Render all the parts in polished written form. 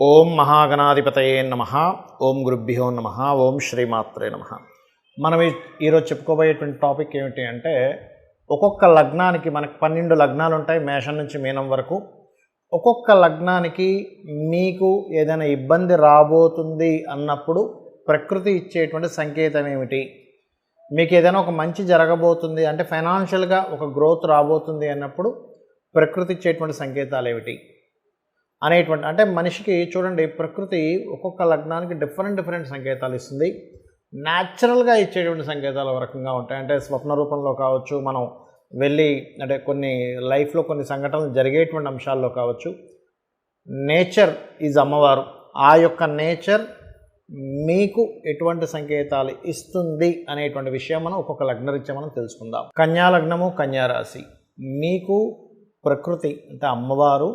ఓం మహాగణాధిపతయే నమః. ఓం గురుభ్యో నమః. ఓం శ్రీమాత్రే నమః. మనం ఈరోజు చెప్పుకోబోయేటువంటి టాపిక్ ఏమిటి అంటే, ఒక్కొక్క లగ్నానికి మనకు 12 లగ్నాలు ఉంటాయి, మేషం నుంచి మీనం వరకు. ఒక్కొక్క లగ్నానికి మీకు ఏదైనా ఇబ్బంది రాబోతుంది అన్నప్పుడు ప్రకృతి ఇచ్చేటువంటి సంకేతం ఏమిటి, మీకు ఏదైనా ఒక మంచి జరగబోతుంది అంటే ఫైనాన్షియల్గా ఒక గ్రోత్ రాబోతుంది అన్నప్పుడు ప్రకృతి ఇచ్చేటువంటి సంకేతాలు ఏమిటి అనేటువంటి, అంటే మనిషికి చూడండి, ప్రకృతి ఒక్కొక్క లగ్నానికి డిఫరెంట్ సంకేతాలు ఇస్తుంది. న్యాచురల్గా ఇచ్చేటువంటి సంకేతాలు ఒక రకంగా ఉంటాయి. అంటే స్వప్న రూపంలో కావచ్చు, మనం వెళ్ళి అంటే కొన్ని లైఫ్లో కొన్ని సంఘటనలు జరిగేటువంటి అంశాల్లో కావచ్చు. నేచర్ ఈజ్ అమ్మవారు. ఆ యొక్క నేచర్ మీకు ఎటువంటి సంకేతాలు ఇస్తుంది అనేటువంటి విషయం మనం ఒక్కొక్క లగ్నరీత్యా మనం తెలుసుకుందాం. కన్యా లగ్నము, కన్యా రాశి. మీకు ప్రకృతి అంటే అమ్మవారు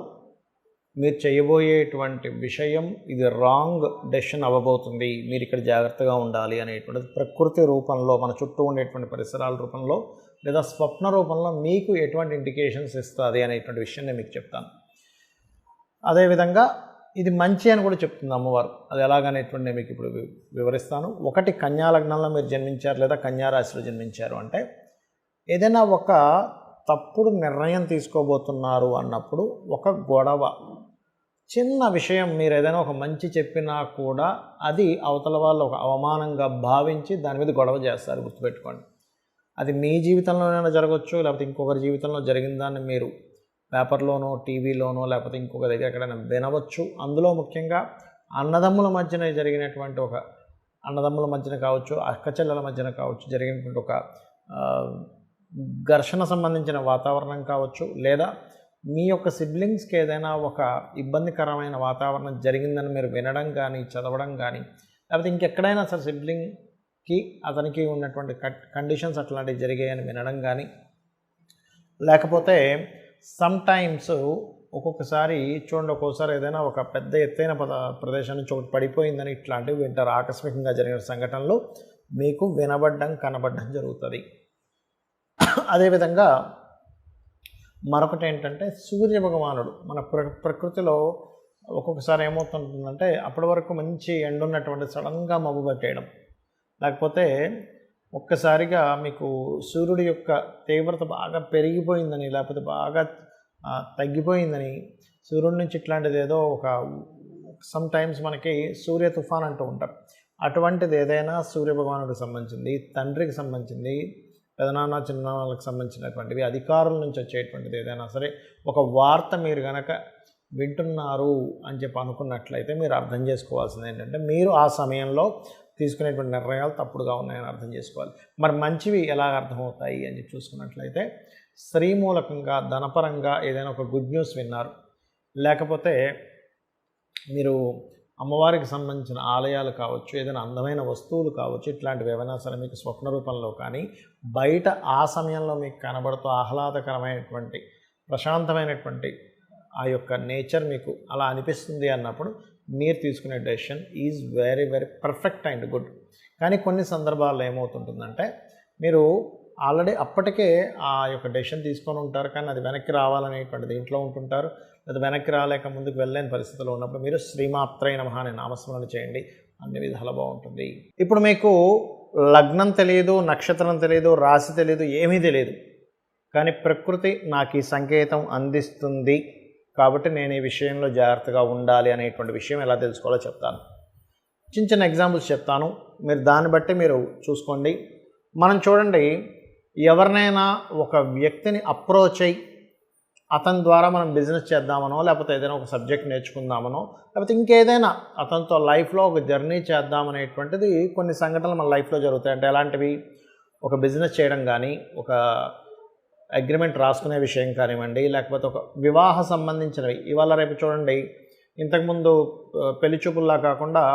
మీరు చేయబోయేటువంటి విషయం ఇది రాంగ్ డెసిషన్ అవ్వబోతుంది, మీరు ఇక్కడ జాగ్రత్తగా ఉండాలి అనేటువంటిది ప్రకృతి రూపంలో, మన చుట్టూ ఉండేటువంటి పరిసరాల రూపంలో లేదా స్వప్న రూపంలో మీకు ఎటువంటి ఇండికేషన్స్ ఇస్తుంది అనేటువంటి విషయం నేను మీకు చెప్తాను. అదేవిధంగా ఇది మంచి అని కూడా చెప్తుంది అమ్మవారు. అది ఎలాగనేటువంటి నేను మీకు ఇప్పుడు వివరిస్తాను. ఒకటి, కన్యా లగ్నంలో మీరు జన్మించారు లేదా కన్యా రాశిలో జన్మించారు అంటే, ఏదైనా ఒక తప్పుడు నిర్ణయం తీసుకోబోతున్నారు అన్నప్పుడు ఒక గొడవ, చిన్న విషయం, మీరు ఏదైనా ఒక మంచి చెప్పినా కూడా అది అవతల వాళ్ళు ఒక అవమానంగా భావించి దాని మీద గొడవ చేస్తారు. గుర్తుపెట్టుకోండి. అది మీ జీవితంలోనైనా జరగవచ్చు, లేకపోతే ఇంకొకరి జీవితంలో జరిగిన దాన్ని మీరు పేపర్లోనో టీవీలోనో లేకపోతే ఇంకొక దగ్గర ఎక్కడైనా వినవచ్చు. అందులో ముఖ్యంగా అన్నదమ్ముల మధ్యన జరిగినటువంటి ఒక అన్నదమ్ముల మధ్యన కావచ్చు, అక్కచెల్లెల మధ్యన కావచ్చు జరిగినటువంటి ఒక ఘర్షణ సంబంధించిన వాతావరణం కావచ్చు, లేదా మీ యొక్క సిబ్లింగ్స్కి ఏదైనా ఒక ఇబ్బందికరమైన వాతావరణం జరిగిందని మీరు వినడం కానీ, చదవడం కానీ, లేకపోతే ఇంకెక్కడైనా సరే సిబ్లింగ్కి అతనికి ఉన్నటువంటి కండిషన్స్ అట్లాంటివి జరిగాయని వినడం కానీ, లేకపోతే సమ్టైమ్స్ ఒక్కొక్కసారి చూడండి, ఒక్కోసారి ఏదైనా ఒక పెద్ద ఎత్తైన ప్రదేశం నుంచి ఒకటి పడిపోయిందని ఇట్లాంటివి వింటారు. ఆకస్మికంగా జరిగిన సంఘటనలు మీకు వినబడ్డం, కనబడడం జరుగుతుంది. అదేవిధంగా మరొకటి ఏంటంటే, సూర్య భగవానుడు మన ప్రకృతిలో ఒక్కొక్కసారి ఏమవుతుంటుందంటే, అప్పటి వరకు మంచి ఎండ ఉన్నటువంటి సడన్గా మబ్బు పట్టేయడం, లేకపోతే ఒక్కసారిగా మీకు సూర్యుడి యొక్క తీవ్రత బాగా పెరిగిపోయిందని, లేకపోతే బాగా తగ్గిపోయిందని, సూర్యుడి నుంచి ఇట్లాంటిది ఏదో ఒక సమ్టైమ్స్ మనకి సూర్య తుఫాన్ అంటూ ఉంటాం. అటువంటిది ఏదైనా సూర్య భగవానుడికి సంబంధించింది, తండ్రికి సంబంధించింది, పెదనాన్న చిన్నాన్నలకు సంబంధించినటువంటివి, అధికారుల నుంచి వచ్చేటువంటిది ఏదైనా సరే ఒక వార్త మీరు కనుక వింటున్నారు అని చెప్పి అనుకున్నట్లయితే మీరు అర్థం చేసుకోవాల్సింది ఏంటంటే, మీరు ఆ సమయంలో తీసుకునేటువంటి నిర్ణయాలు తప్పుడుగా ఉన్నాయని అర్థం చేసుకోవాలి. మరి మంచివి ఎలా అర్థమవుతాయి అని చెప్పి చూసుకున్నట్లయితే, స్త్రీ మూలకంగా ధనపరంగా ఏదైనా ఒక గుడ్ న్యూస్ విన్నారు, లేకపోతే మీరు అమ్మవారికి సంబంధించిన ఆలయాలు కావచ్చు, ఏదైనా అందమైన వస్తువులు కావచ్చు, ఇట్లాంటివి ఏమైనా సరే మీకు స్వప్న రూపంలో కానీ బయట ఆ సమయంలో మీకు కనబడుతూ ఆహ్లాదకరమైనటువంటి ప్రశాంతమైనటువంటి ఆ యొక్క నేచర్ మీకు అలా అనిపిస్తుంది అన్నప్పుడు మీరు తీసుకునే decision is very perfect and good. కానీ కొన్ని సందర్భాల్లో ఏమవుతుంటుందంటే, మీరు ఆల్రెడీ అప్పటికే ఆ యొక్క డెసిషన్ తీసుకొని ఉంటారు, కానీ అది వెనక్కి రావాలనేటువంటి దీంట్లో ఉంటుంటారు, లేదా వెనక్కి రాలేక ముందుకు వెళ్ళలేని పరిస్థితిలో ఉన్నప్పుడు మీరు శ్రీమాత్రే నమః అనే నామస్మరణ చేయండి. అన్ని విధాలు బాగుంటుంది. ఇప్పుడు మీకు లగ్నం తెలియదు, నక్షత్రం తెలియదు, రాశి తెలియదు, ఏమీ తెలియదు, కానీ ప్రకృతి నాకు ఈ సంకేతం అందిస్తుంది కాబట్టి నేను ఈ విషయంలో జాగ్రత్తగా ఉండాలి అనేటువంటి విషయం ఎలా తెలుసుకోవాలో చెప్తాను. చిన్న ఎగ్జాంపుల్స్ చెప్తాను, మీరు దాన్ని బట్టి మీరు చూసుకోండి. మనం చూడండి, ఎవరినైనా ఒక వ్యక్తిని అప్రోచ్ అయ్యి అతని ద్వారా మనం బిజినెస్ చేద్దామనో, లేకపోతే ఏదైనా ఒక సబ్జెక్ట్ నేర్చుకుందామనో, లేకపోతే ఇంకేదైనా అతనితో లైఫ్లో ఒక జర్నీ చేద్దామనేటువంటిది కొన్ని సంఘటనలు మన లైఫ్లో జరుగుతాయి. అంటే ఎలాంటివి, ఒక బిజినెస్ చేయడం కానీ, ఒక అగ్రిమెంట్ రాసుకునే విషయం కానివ్వండి, లేకపోతే ఒక వివాహ సంబంధించినవి. ఇవాళ రేపు చూడండి, ఇంతకుముందు పెళ్లి చూపుల్లా కాకుండా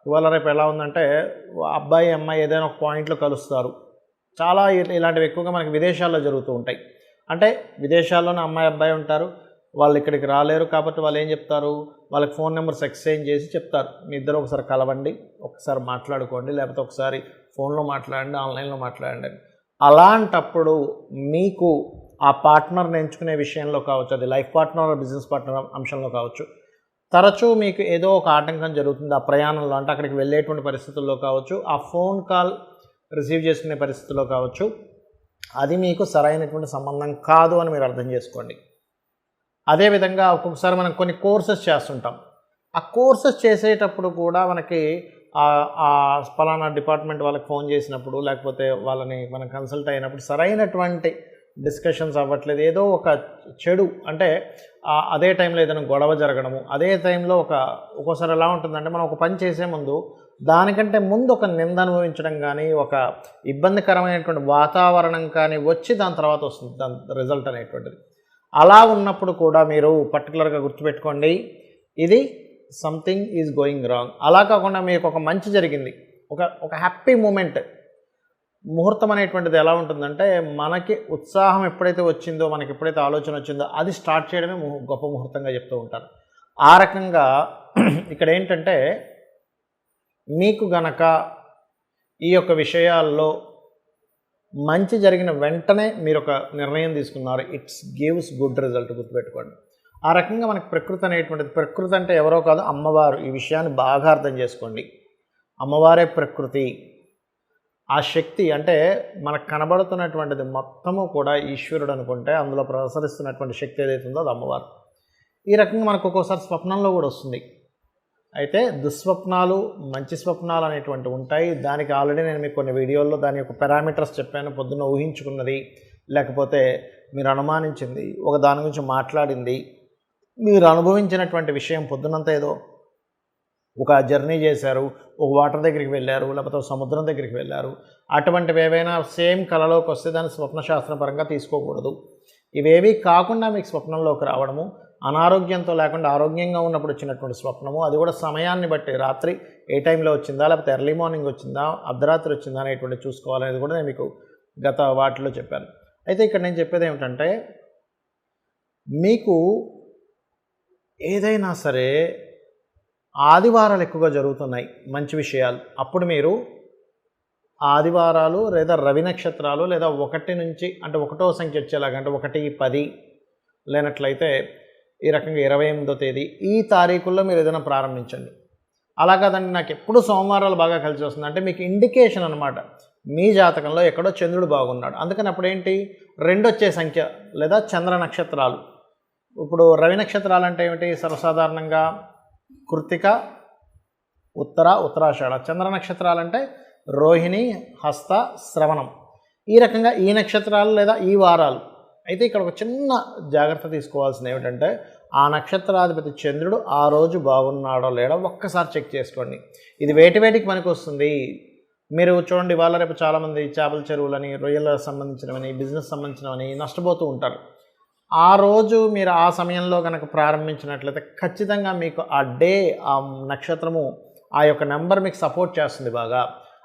ఇవాళ రేపు ఎలా ఉందంటే, అబ్బాయి అమ్మాయి ఏదైనా ఒక పాయింట్లో కలుస్తారు. చాలా ఇలాంటివి ఎక్కువగా మనకి విదేశాల్లో జరుగుతూ ఉంటాయి. అంటే విదేశాల్లోనే అమ్మాయి అబ్బాయి ఉంటారు, వాళ్ళు ఇక్కడికి రాలేరు కాబట్టి వాళ్ళు ఏం చెప్తారు, వాళ్ళకి ఫోన్ నెంబర్స్ ఎక్స్చేంజ్ చేసి చెప్తారు, మీ ఇద్దరు ఒకసారి కలవండి, ఒకసారి మాట్లాడుకోండి, లేకపోతే ఒకసారి ఫోన్లో మాట్లాడండి, ఆన్లైన్లో మాట్లాడండి. అలాంటప్పుడు మీకు ఆ పార్ట్నర్ని ఎంచుకునే విషయంలో కావచ్చు, అది లైఫ్ పార్ట్నర్ బిజినెస్ పార్ట్నర్ అంశంలో కావచ్చు, తరచూ మీకు ఏదో ఒక ఆటంకం జరుగుతుంది ఆ ప్రయాణంలో, అంటే అక్కడికి వెళ్ళేటువంటి పరిస్థితుల్లో కావచ్చు, ఆ ఫోన్ కాల్ రిసీవ్ చేసుకునే పరిస్థితుల్లో కావచ్చు, అది మీకు సరైనటువంటి సంబంధం కాదు అని మీరు అర్థం చేసుకోండి. అదేవిధంగా ఒక్కొక్కసారి మనం కొన్ని కోర్సెస్ చేస్తుంటాం. ఆ కోర్సెస్ చేసేటప్పుడు కూడా మనకి ఫలానా డిపార్ట్మెంట్ వాళ్ళకి ఫోన్ చేసినప్పుడు, లేకపోతే వాళ్ళని మనం కన్సల్ట్ అయినప్పుడు సరైనటువంటి డిస్కషన్స్ అవ్వట్లేదు. ఏదో ఒక చెడు, అంటే అదే టైంలో ఏదైనా గొడవ జరగడము, అదే టైంలో ఒక్కోసారి ఎలా ఉంటుందంటే మనం ఒక పని చేసే ముందు దానికంటే ముందు ఒక నింద అనుభవించడం కానీ, ఒక ఇబ్బందికరమైనటువంటి వాతావరణం కానీ వచ్చి దాని తర్వాత వస్తుంది దాని రిజల్ట్ అనేటువంటిది. అలా ఉన్నప్పుడు కూడా మీరు పర్టికులర్గా గుర్తుపెట్టుకోండి, ఇది సంథింగ్ ఈజ్ గోయింగ్ రాంగ్. అలా కాకుండా మీకు ఒక మంచి జరిగింది, ఒక హ్యాపీ మూమెంట్, ముహూర్తం అనేటువంటిది ఎలా ఉంటుందంటే, మనకి ఉత్సాహం ఎప్పుడైతే వచ్చిందో, మనకి ఎప్పుడైతే ఆలోచన వచ్చిందో అది స్టార్ట్ చేయడమే గొప్ప ముహూర్తంగా చెప్తూ ఉంటారు. ఆ రకంగా ఇక్కడ ఏంటంటే, మీకు గనక ఈ యొక్క విషయాల్లో మంచి జరిగిన వెంటనే మీరు ఒక నిర్ణయం తీసుకున్నారు, ఇట్స్ గివ్స్ గుడ్ రిజల్ట్. గుర్తుపెట్టుకోండి. ఆ రకంగా మనకి ప్రకృతి అనేటువంటిది, ప్రకృతి అంటే ఎవరో కాదు, అమ్మవారు. ఈ విషయాన్ని బాగా అర్థం చేసుకోండి. అమ్మవారే ప్రకృతి. ఆ శక్తి అంటే మనకు కనబడుతున్నటువంటిది మొత్తము కూడా ఈశ్వరుడు అనుకుంటే, అందులో ప్రసరిస్తున్నటువంటి శక్తి ఏదైతే ఉందో అది అమ్మవారు. ఈ రకంగా మనకు ఒక్కోసారి స్వప్నంలో కూడా వస్తుంది. అయితే దుస్వప్నాలు, మంచి స్వప్నాలు అనేటువంటివి ఉంటాయి. దానికి ఆల్రెడీ నేను మీకు కొన్ని వీడియోల్లో దాని యొక్క పారామీటర్స్ చెప్పాను. పొద్దున్న ఊహించుకున్నది, లేకపోతే మీరు అనుమానించింది, ఒక దాని గురించి మాట్లాడింది, మీరు అనుభవించినటువంటి విషయం, పొద్దునంతా ఏదో ఒక జర్నీ చేశారు, ఒక వాటర్ దగ్గరికి వెళ్ళారు, లేకపోతే సముద్రం దగ్గరికి వెళ్ళారు, అటువంటివి ఏవైనా సేమ్ కళలోకి వస్తే దాన్ని స్వప్నశాస్త్రపరంగా తీసుకోకూడదు. ఇవేవి కాకుండా మీకు స్వప్నంలోకి రావడము, అనారోగ్యంతో లేకుండా ఆరోగ్యంగా ఉన్నప్పుడు వచ్చినటువంటి స్వప్నము, అది కూడా సమయాన్ని బట్టి, రాత్రి ఏ టైంలో వచ్చిందా, లేకపోతే ఎర్లీ మార్నింగ్ వచ్చిందా, అర్ధరాత్రి వచ్చిందా అనేటువంటి చూసుకోవాలనేది కూడా నేను మీకు గత వాటిలో చెప్పాను. అయితే ఇక్కడ నేను చెప్పేది ఏమిటంటే, మీకు ఏదైనా సరే ఆదివారాలు ఎక్కువగా జరుగుతున్నాయి మంచి విషయాలు, అప్పుడు మీరు ఆదివారాలు లేదా రవి నక్షత్రాలు లేదా 1 నుంచి, అంటే 1వ సంఖ్య వచ్చేలాగా, అంటే 1, 10 లేనట్లయితే ఈ రకంగా 28వ తేదీ, ఈ తారీఖుల్లో మీరు ఏదైనా ప్రారంభించండి. అలా కాదండి నాకు ఎప్పుడు సోమవారాలు బాగా కలిసి వస్తుంది అంటే మీకు ఇండికేషన్ అనమాట, మీ జాతకంలో ఎక్కడో చంద్రుడు బాగున్నాడు. అందుకని అప్పుడేంటి 2 వచ్చే సంఖ్య లేదా చంద్ర నక్షత్రాలు. ఇప్పుడు రవి నక్షత్రాలు అంటే ఏమిటి, సర్వసాధారణంగా కృత్తిక, ఉత్తరాషాఢ. చంద్ర నక్షత్రాలంటే రోహిణి, హస్త, శ్రవణం. ఈ రకంగా ఈ నక్షత్రాలు లేదా ఈ వారాలు. అయితే ఇక్కడ ఒక చిన్న జాగ్రత్త తీసుకోవాల్సింది ఏమిటంటే, ఆ నక్షత్రాధిపతి చంద్రుడు ఆ రోజు బాగున్నాడో లేడో ఒక్కసారి చెక్ చేసుకోండి. ఇది వేటికి పనికి వస్తుంది. మీరు చూడండి, వాళ్ళ రేపు చాలామంది చేపల చెరువులని, రొయ్యలకు సంబంధించినవని, బిజినెస్ సంబంధించినవని నష్టపోతూ ఉంటారు. ఆ రోజు మీరు ఆ సమయంలో కనుక ప్రారంభించినట్లయితే ఖచ్చితంగా మీకు ఆ డే, ఆ నక్షత్రము, ఆ యొక్క నెంబర్ మీకు సపోర్ట్ చేస్తుంది బాగా.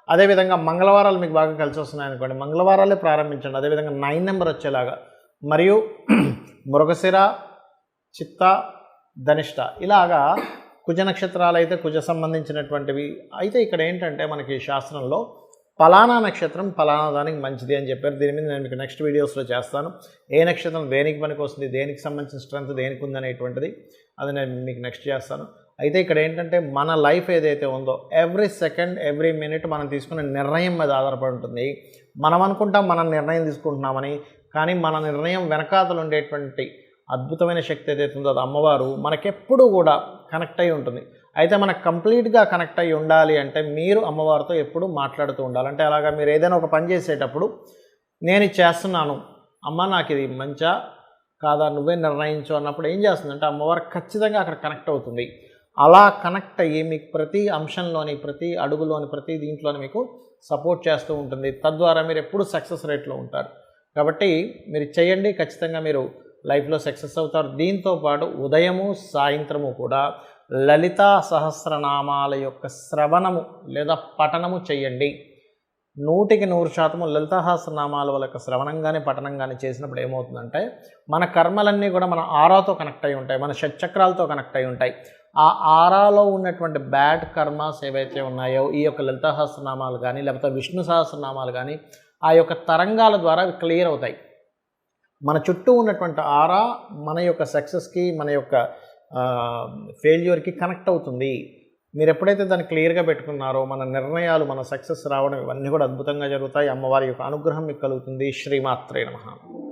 అదేవిధంగా మంగళవారాలు మీకు బాగా కలిసి వస్తున్నాయి అనుకోండి, మంగళవారాలే ప్రారంభించండి. అదేవిధంగా 9 నెంబర్ వచ్చేలాగా, మరియు మృగశిర, చిత్త, ధనిష్ట, ఇలాగా కుజ నక్షత్రాలు అయితే కుజ సంబంధించినటువంటివి. అయితే ఇక్కడ ఏంటంటే మనకి శాస్త్రంలో ఫలానా నక్షత్రం ఫలానా దానికి మంచిది అని చెప్పారు. దీని మీద నేను మీకు నెక్స్ట్ వీడియోస్లో చేస్తాను. ఏ నక్షత్రం దేనికి పనికి వస్తుంది, దేనికి సంబంధించిన స్ట్రెంత్ దేనికి ఉందనేటువంటిది, అది నేను మీకు నెక్స్ట్ చేస్తాను. అయితే ఇక్కడ ఏంటంటే మన లైఫ్ ఏదైతే ఉందో, ఎవ్రీ సెకండ్, ఎవ్రీ మినిట్ మనం తీసుకునే నిర్ణయం మీద ఆధారపడి ఉంటుంది. మనం అనుకుంటాం మనం నిర్ణయం తీసుకుంటున్నామని, కానీ మన నిర్ణయం వెనకాతలు ఉండేటువంటి అద్భుతమైన శక్తి ఏదైతే ఉందో అది అమ్మవారు మనకెప్పుడు కూడా కనెక్ట్ అయి ఉంటుంది. అయితే మనకు కంప్లీట్గా కనెక్ట్ అయ్యి ఉండాలి అంటే మీరు అమ్మవారితో ఎప్పుడు మాట్లాడుతూ ఉండాలి. అంటే అలాగా మీరు ఏదైనా ఒక పని చేసేటప్పుడు, నేను ఇది చేస్తున్నాను అమ్మ, నాకు ఇది మంచా కాదా నువ్వే నిర్ణయించు అన్నప్పుడు ఏం చేస్తుందంటే అమ్మవారు ఖచ్చితంగా అక్కడ కనెక్ట్ అవుతుంది. అలా కనెక్ట్ అయ్యి మీకు ప్రతి అంశంలోని, ప్రతి అడుగులోని, ప్రతి దీంట్లోని మీకు సపోర్ట్ చేస్తూ ఉంటుంది. తద్వారా మీరు ఎప్పుడు సక్సెస్ రేట్లో ఉంటారు. కాబట్టి మీరు చేయండి, ఖచ్చితంగా మీరు లైఫ్లో సక్సెస్ అవుతారు. దీంతో పాటు ఉదయము సాయంత్రము కూడా లలితా సహస్రనామాల యొక్క శ్రవణము లేదా పఠనము చేయండి. 100% లలితా సహస్రనామాల వాళ్ళ యొక్క శ్రవణం కానీ పఠనం కానీ చేసినప్పుడు ఏమవుతుందంటే మన కర్మలన్నీ కూడా మన ఆరాతో కనెక్ట్ అయి ఉంటాయి, మన షట్చక్రాలతో కనెక్ట్ అయి ఉంటాయి. ఆ ఆరాలో ఉన్నటువంటి బ్యాడ్ కర్మాస్ ఏవైతే ఉన్నాయో ఈ యొక్క లలితా సహస్రనామాలు కానీ లేకపోతే విష్ణు సహస్రనామాలు కానీ ఆ యొక్క తరంగాల ద్వారా అవి క్లియర్ అవుతాయి. మన చుట్టూ ఉన్నటువంటి ఆరా మన యొక్క సక్సెస్కి, మన యొక్క ఫెయిల్యూర్కి కనెక్ట్ అవుతుంది. మీరు ఎప్పుడైతే దాన్ని క్లియర్గా పెట్టుకున్నారో మన నిర్ణయాలు, మన సక్సెస్ రావడం ఇవన్నీ కూడా అద్భుతంగా జరుగుతాయి. అమ్మవారి యొక్క అనుగ్రహం మీకు కలుగుతుంది. శ్రీమాత్రే నమః.